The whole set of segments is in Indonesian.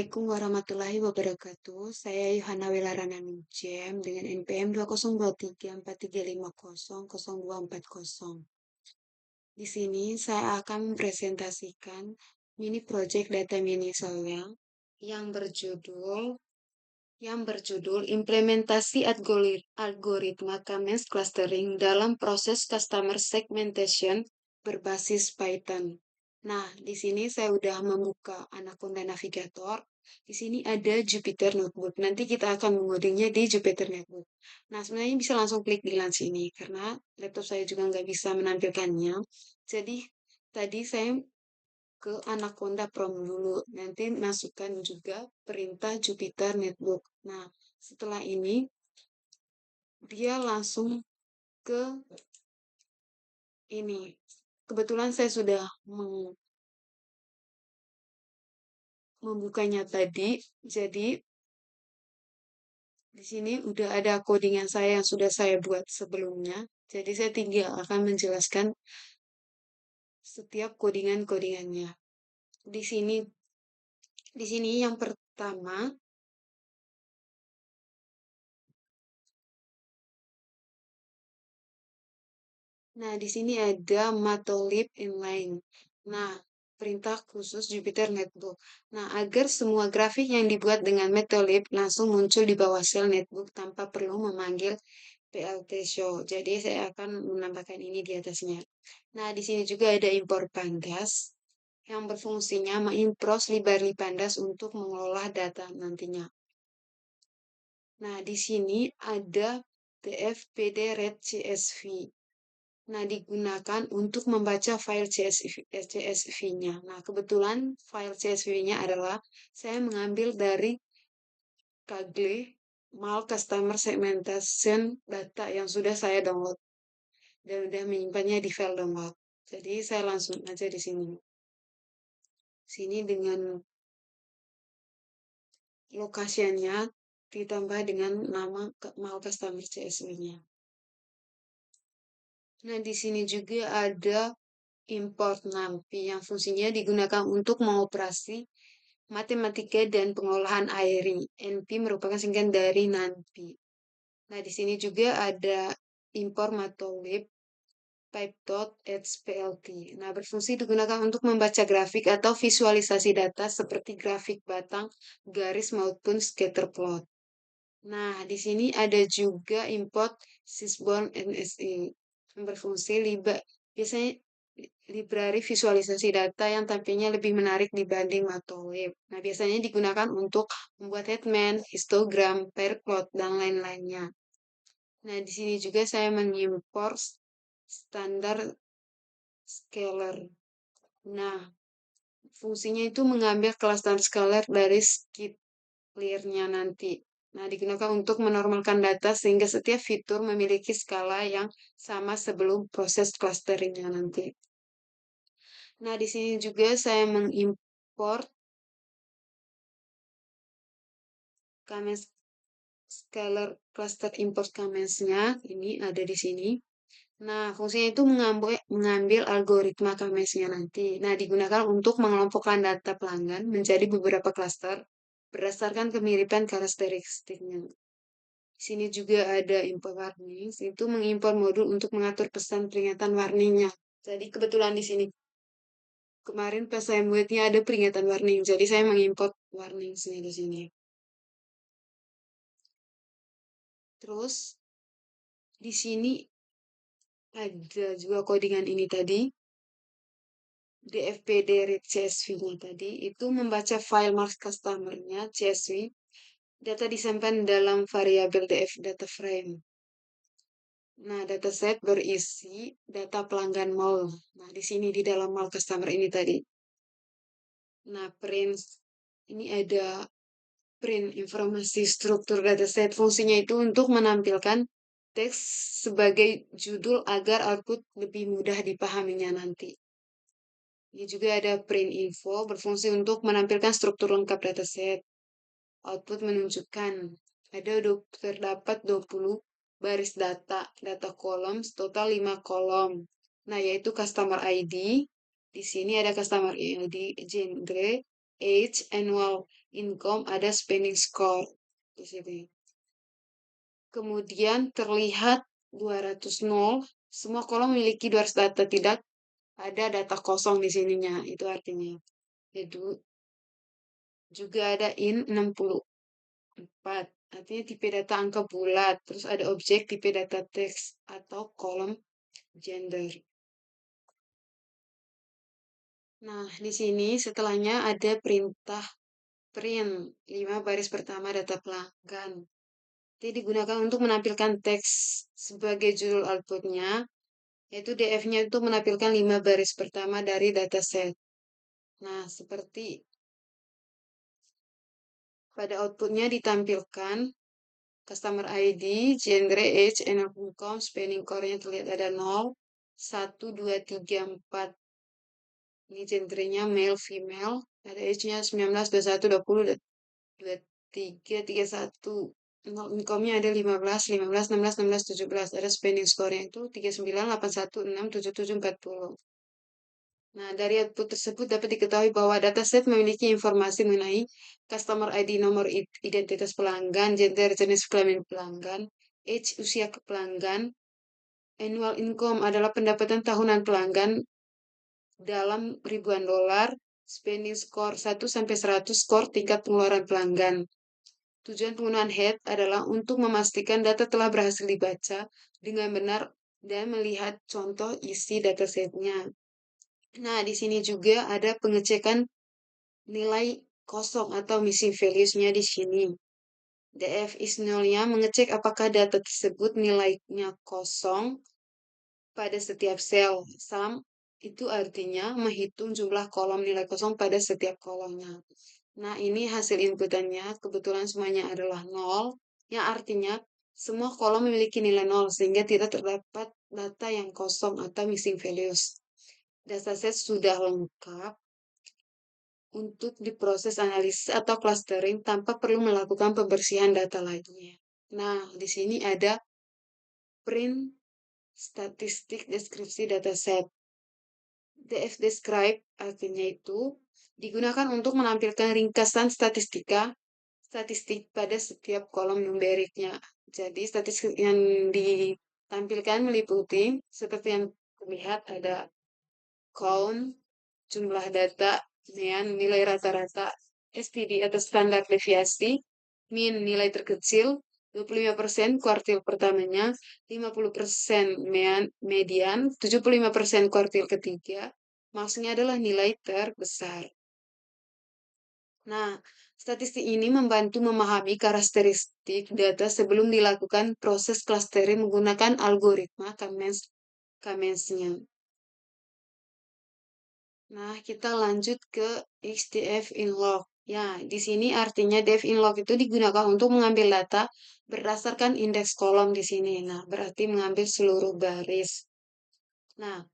Assalamualaikum warahmatullahi wabarakatuh. Saya Yohana Welarana Nujem dengan NPM 202343500240. Di sini saya akan mempresentasikan mini project data mini saya yang berjudul implementasi algoritma K-means clustering dalam proses customer segmentation berbasis Python. Nah, di sini saya udah membuka Anaconda Navigator. Di sini ada Jupyter Notebook. Nanti kita akan mengodingnya di Jupyter Notebook. Nah, sebenarnya bisa langsung klik di launch ini karena laptop saya juga nggak bisa menampilkannya. Jadi, tadi saya ke Anaconda Prom dulu. Nanti masukkan juga perintah Jupyter Notebook. Nah, setelah ini dia langsung ke ini. Kebetulan saya sudah membukanya tadi. Jadi di sini udah ada codingan saya yang sudah saya buat sebelumnya. Jadi saya tinggal akan menjelaskan setiap codingan-codingannya. Di sini yang pertama, nah di sini ada matplotlib inline. Nah, perintah khusus Jupyter Notebook. Nah, agar semua grafik yang dibuat dengan matplotlib langsung muncul di bawah sel netbook tanpa perlu memanggil plt show. Jadi saya akan menambahkan ini di atasnya. Nah, di sini juga ada import pandas yang berfungsinya mengimport library pandas untuk mengelola data nantinya. Nah, di sini ada dfpd-read csv. Nah, digunakan untuk membaca file CSV-nya. Nah, kebetulan file CSV-nya adalah saya mengambil dari Kaggle Mal Customer Segmentation data yang sudah saya download dan sudah menyimpannya di file download. Jadi saya langsung aja di sini. Sini dengan lokasinya ditambah dengan nama Mal Customer CSV-nya. Nah, di sini juga ada import NumPy yang fungsinya digunakan untuk mengoperasi matematika dan pengolahan AIRI. NP merupakan singkatan dari NumPy. Nah, di sini juga ada import matplotlib pipe.hplt. Nah, berfungsi digunakan untuk membaca grafik atau visualisasi data seperti grafik batang, garis maupun scatter plot. Nah, di sini ada juga import sysborn NSE yang berfungsi biasanya library visualisasi data yang tampilnya lebih menarik dibanding matplotlib. Nah, biasanya digunakan untuk membuat headman, histogram, pair plot, dan lain-lainnya. Nah, di sini juga saya mengimport standar scalar. Nah, fungsinya itu mengambil kelas standar scalar dari skitlearn-nya nanti. Nah, digunakan untuk menormalkan data sehingga setiap fitur memiliki skala yang sama sebelum proses clustering-nya nanti. Nah, di sini juga saya mengimport K-means scalar cluster import K-means-nya. Ini ada di sini. Nah, fungsinya itu mengambil algoritma K-means-nya nanti. Nah, digunakan untuk mengelompokkan data pelanggan menjadi beberapa klaster berdasarkan kemiripan karakteristiknya. Di sini juga ada import warning, itu mengimpor modul untuk mengatur pesan peringatan warningnya. Jadi kebetulan di sini kemarin pas saya buatnya ada peringatan warning, jadi saya mengimport warning di sini. Terus di sini ada juga codingan ini tadi, dfpd read csv-nya tadi, itu membaca file marks customer-nya csv, data disimpan dalam variabel df data frame. Nah, dataset berisi data pelanggan mall. Nah, di sini di dalam mall customer ini tadi. Nah, ini ada print informasi struktur dataset. Fungsinya itu untuk menampilkan teks sebagai judul agar output lebih mudah dipahaminya nanti. Ini juga ada print info berfungsi untuk menampilkan struktur lengkap dataset. Output menunjukkan terdapat 20 baris data kolom, total 5 kolom. Nah, yaitu customer ID. Di sini ada customer ID, genre, age, annual income, ada spending score di sini. Kemudian terlihat 200 nol, semua kolom memiliki 200 data, tidak ada data kosong di sininya, itu artinya. Itu juga ada in 64, artinya tipe data angka bulat, terus ada objek tipe data teks atau kolom gender. Nah, di sini setelahnya ada perintah print 5 baris pertama data pelanggan. Jadi digunakan untuk menampilkan teks sebagai judul outputnya, yaitu df-nya itu menampilkan 5 baris pertama dari dataset. Nah, seperti pada outputnya ditampilkan customer ID, genre, age, and income, spending core-nya terlihat ada 0, 1, 2, 3, 4. Ini genrenya male, female, ada age-nya 19, 21, 20, 23, 31. Income-nya ada 15, 15, 16, 16, 17. Ada spending score-nya itu 39, 81, 6, 77, 40. Nah, dari output tersebut dapat diketahui bahwa dataset memiliki informasi mengenai customer ID, nomor identitas pelanggan, gender jenis kelamin pelanggan, age usia ke pelanggan, annual income adalah pendapatan tahunan pelanggan dalam ribuan dolar, spending score 1 sampai 100 skor tingkat pengeluaran pelanggan. Tujuan penggunaan head adalah untuk memastikan data telah berhasil dibaca dengan benar dan melihat contoh isi datasetnya. Nah, di sini juga ada pengecekan nilai kosong atau missing values-nya di sini. Df is null-nya mengecek apakah data tersebut nilainya kosong pada setiap sel. Sum itu artinya menghitung jumlah kolom nilai kosong pada setiap kolomnya. Nah, ini hasil inputannya kebetulan semuanya adalah 0, yang artinya semua kolom memiliki nilai 0 sehingga tidak terdapat data yang kosong atau missing values. Dataset sudah lengkap untuk diproses analisis atau clustering tanpa perlu melakukan pembersihan data lainnya. Nah, di sini ada print statistik deskripsi dataset. Df describe artinya itu digunakan untuk menampilkan ringkasan statistik pada setiap kolom numeriknya. Jadi statistik yang ditampilkan meliputi seperti yang terlihat ada count, jumlah data, mean, nilai rata-rata, STD atau standar deviasi, mean nilai terkecil, 25% kuartil pertamanya, 50% median, 75% kuartil ketiga, maksudnya adalah nilai terbesar. Nah, statistik ini membantu memahami karakteristik data sebelum dilakukan proses clustering menggunakan algoritma Kamensnya. Nah, kita lanjut ke XDF inlog. Ya, di sini artinya def inlog itu digunakan untuk mengambil data berdasarkan indeks kolom di sini. Nah, berarti mengambil seluruh baris. Nah,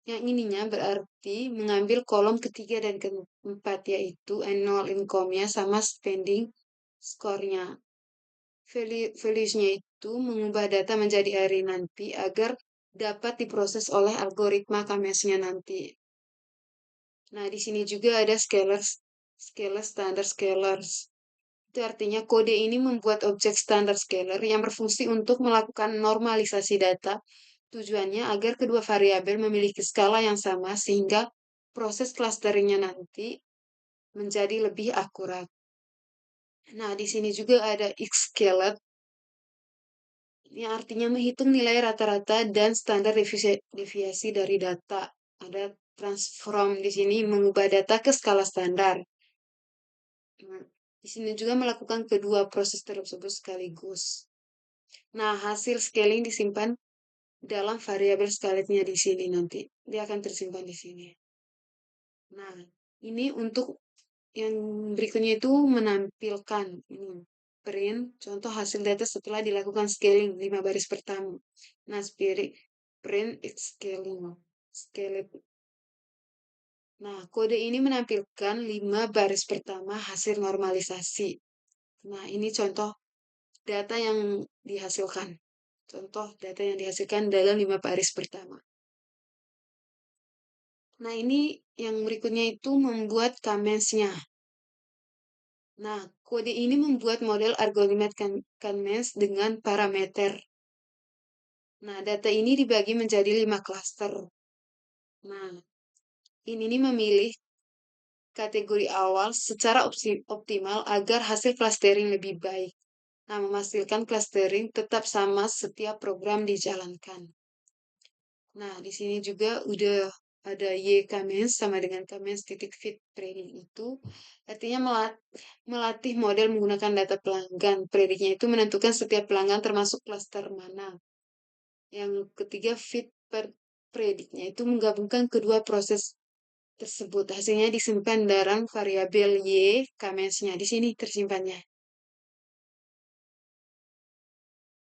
yang ininya berarti mengambil kolom ketiga dan keempat, yaitu annual income-nya sama spending score-nya. Values-nya itu mengubah data menjadi hari nanti agar dapat diproses oleh algoritma Kamensnya nanti. Nah, di sini juga ada scalar standar scalars. Itu artinya kode ini membuat objek standar scalar yang berfungsi untuk melakukan normalisasi data. Tujuannya agar kedua variabel memiliki skala yang sama sehingga proses clusteringnya nanti menjadi lebih akurat. Nah, di sini juga ada xscalar yang artinya menghitung nilai rata-rata dan standar deviasi dari data. Ada transform di sini mengubah data ke skala standar. Nah, di sini juga melakukan kedua proses tersebut sekaligus. Nah, hasil scaling disimpan dalam variabel scaling-nya di sini nanti. Dia akan tersimpan di sini. Nah, ini untuk yang berikutnya itu menampilkan ini print contoh hasil data setelah dilakukan scaling 5 baris pertama. Nah, print scaling. Nah, kode ini menampilkan 5 baris pertama hasil normalisasi. Nah, ini contoh data yang dihasilkan. Contoh data yang dihasilkan dalam 5 baris pertama. Nah, ini yang berikutnya itu membuat comments-nya. Nah, kode ini membuat model algoritma K-means dengan parameter. Nah, data ini dibagi menjadi 5 klaster. Nah, ini memilih kategori awal secara optimal agar hasil clustering lebih baik. Nah, memastikan clustering tetap sama setiap program dijalankan. Nah, di sini juga udah ada Y K-means sama dengan K-means titik fit trading itu. Artinya melatih model menggunakan data pelanggan. Prediknya itu menentukan setiap pelanggan termasuk klaster mana. Yang ketiga fit per prediknya itu menggabungkan kedua proses tersebut. Hasilnya disimpan dalam variabel Y K-means-nya. Di sini tersimpannya.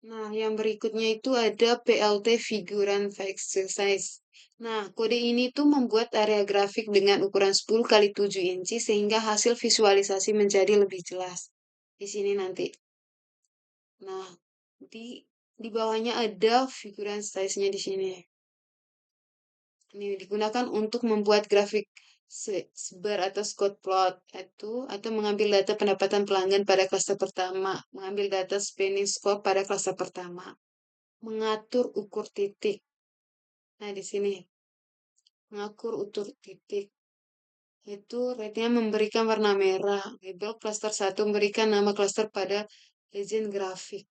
Nah, yang berikutnya itu ada PLT figuran exercise. Nah, kode ini tuh membuat area grafik dengan ukuran 10 kali 7 inci sehingga hasil visualisasi menjadi lebih jelas. Di sini nanti. Nah, di bawahnya ada figuran size-nya di sini. Ini digunakan untuk membuat grafik sebar atau squat plot itu atau mengambil data pendapatan pelanggan pada klaster pertama, mengambil data spending score pada klaster pertama, mengatur ukur titik. Nah, di sini mengatur ukur titik itu rate-nya memberikan warna merah. Label klaster 1 memberikan nama klaster pada legend grafik.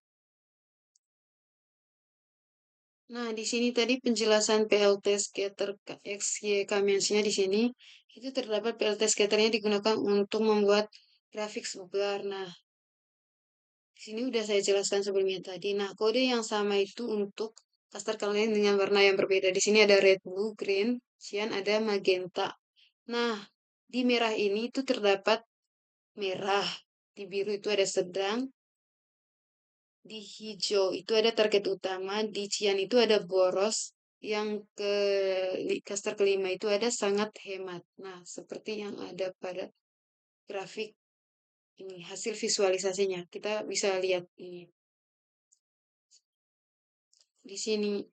Nah, di sini tadi penjelasan PLT scatter XY Kamiensnya di sini itu terdapat PLT scatternya digunakan untuk membuat grafik sebar. Nah, di sini udah saya jelaskan sebelumnya tadi. Nah, kode yang sama itu untuk cluster kalian dengan warna yang berbeda. Di sini ada red, blue, green, cyan, ada magenta. Nah, di merah ini itu terdapat merah. Di biru itu ada sedang. Di hijau itu ada target utama. Di cyan itu ada boros. Yang ke cluster kelima itu ada sangat hemat. Nah, seperti yang ada pada grafik ini, hasil visualisasinya. Kita bisa lihat ini. Di sini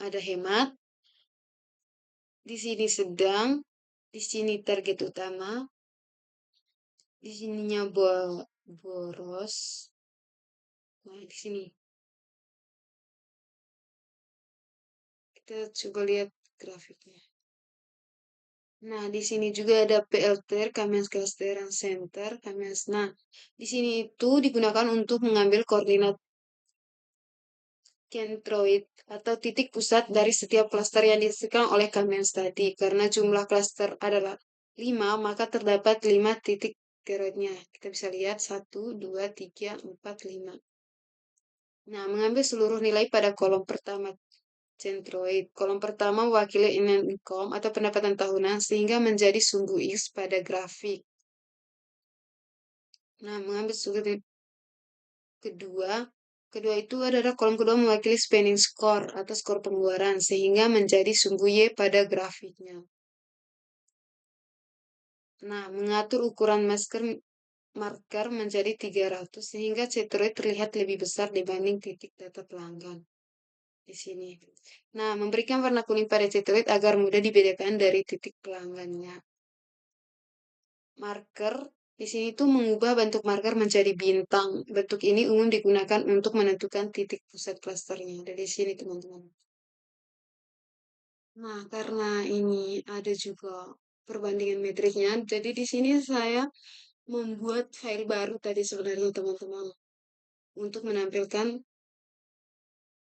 ada hemat, di sini sedang, di sini target utama, di sininya boros. Nah, di sini kita coba lihat grafiknya. Nah, di sini juga ada PLT, Kamiens Cluster Center, Kamiens. Nah, di sini itu digunakan untuk mengambil koordinat centroid atau titik pusat dari setiap klaster yang dihasilkan oleh Kamiens tadi. Karena jumlah klaster adalah 5, maka terdapat 5 titik centroidnya. Kita bisa lihat 1, 2, 3, 4, 5. Nah, mengambil seluruh nilai pada kolom pertama centroid. Kolom pertama mewakili income atau pendapatan tahunan sehingga menjadi sumbu X pada grafik. Nah, mengambil seluruh kedua, kedua itu adalah kolom kedua mewakili spending score atau skor pengeluaran sehingga menjadi sumbu Y pada grafiknya. Nah, mengatur ukuran marker menjadi 300 sehingga centroid terlihat lebih besar dibanding titik data pelanggan di sini. Nah, memberikan warna kuning pada centroid agar mudah dibedakan dari titik pelanggannya. Marker di sini tuh mengubah bentuk marker menjadi bintang. Bentuk ini umum digunakan untuk menentukan titik pusat klasternya. Dari sini teman-teman. Nah, karena ini ada juga perbandingan metriknya, jadi di sini saya membuat file baru tadi sebenarnya teman-teman untuk menampilkan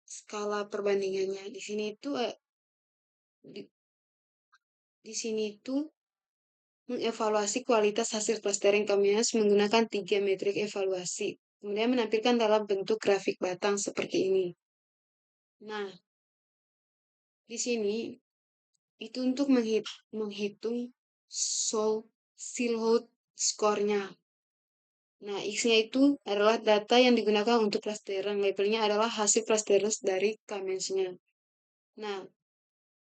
skala perbandingannya. Di sini itu di sini itu mengevaluasi kualitas hasil clustering Kamiens menggunakan 3 metrik evaluasi. Kemudian menampilkan dalam bentuk grafik batang seperti ini. Nah, di sini itu untuk menghitung silhouette skornya. Nah, X-nya itu adalah data yang digunakan untuk clustering. Labelnya adalah hasil clustering dari Kamiensnya. Nah,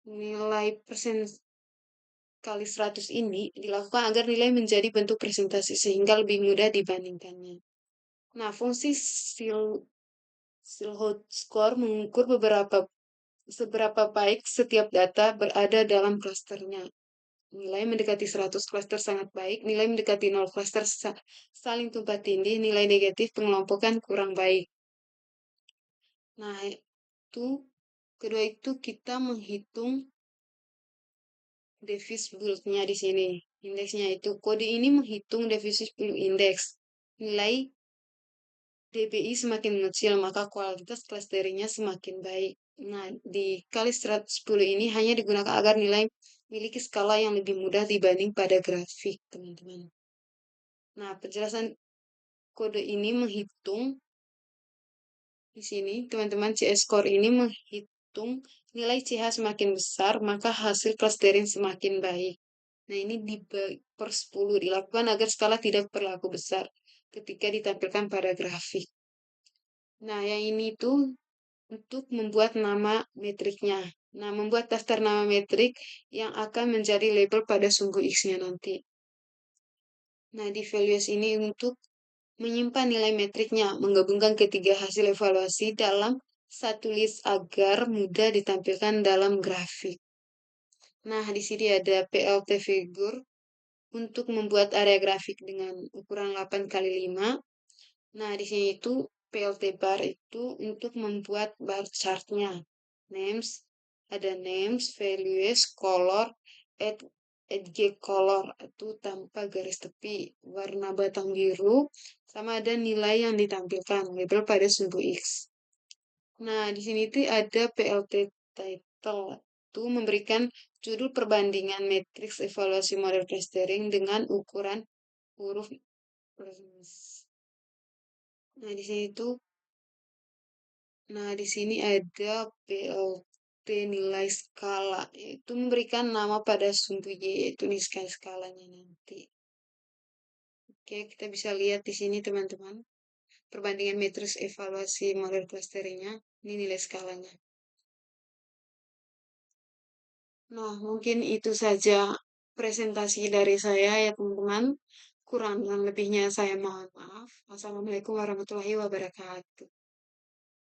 nilai persen kali 100 ini dilakukan agar nilai menjadi bentuk presentasi sehingga lebih mudah dibandingkannya. Nah, fungsi silhouette score mengukur seberapa baik setiap data berada dalam klasternya. nilai mendekati 100 klaster sangat baik, nilai mendekati 0 klaster saling tumpang tindih, nilai negatif pengelompokan kurang baik. Nah, kedua itu kita menghitung defisit bulknya di sini. Indeksnya itu, kode ini menghitung defisit bulk indeks. Nilai DBI semakin mengecil, maka kualitas klasternya semakin baik. Nah, dikali 110 ini hanya digunakan agar nilai memiliki skala yang lebih mudah dibanding pada grafik, teman-teman. Nah, penjelasan kode ini menghitung di sini, teman-teman, CS score ini menghitung nilai CH semakin besar, maka hasil clustering semakin baik. Nah, ini per 10 dilakukan agar skala tidak berlaku besar ketika ditampilkan pada grafik. Nah, yang ini tuh untuk membuat nama metriknya. Nah, membuat daftar nama metrik yang akan menjadi label pada sumbu X-nya nanti. Nah, di values ini untuk menyimpan nilai metriknya, menggabungkan ketiga hasil evaluasi dalam satu list agar mudah ditampilkan dalam grafik. Nah, di sini ada PLT figure untuk membuat area grafik dengan ukuran 8 kali 5. Nah, di sini itu PLT bar itu untuk membuat bar chartnya. Names, ada names, values, color, edge color itu tanpa garis tepi, warna batang biru, sama ada nilai yang ditampilkan, label pada sumbu X. Nah, di sini tuh ada PLT title, itu memberikan judul perbandingan matriks evaluasi model clustering dengan ukuran huruf plus. Nah, di sini ada PLT nilai skala, yaitu memberikan nama pada sumbu Y, yaitu nilai skalanya nanti. Oke, kita bisa lihat di sini teman-teman. Perbandingan matriks evaluasi model clusteringnya, ini nilai skalanya. Nah, mungkin itu saja presentasi dari saya ya teman-teman. Kurang dan lebihnya saya mohon maaf. Wassalamualaikum warahmatullahi wabarakatuh.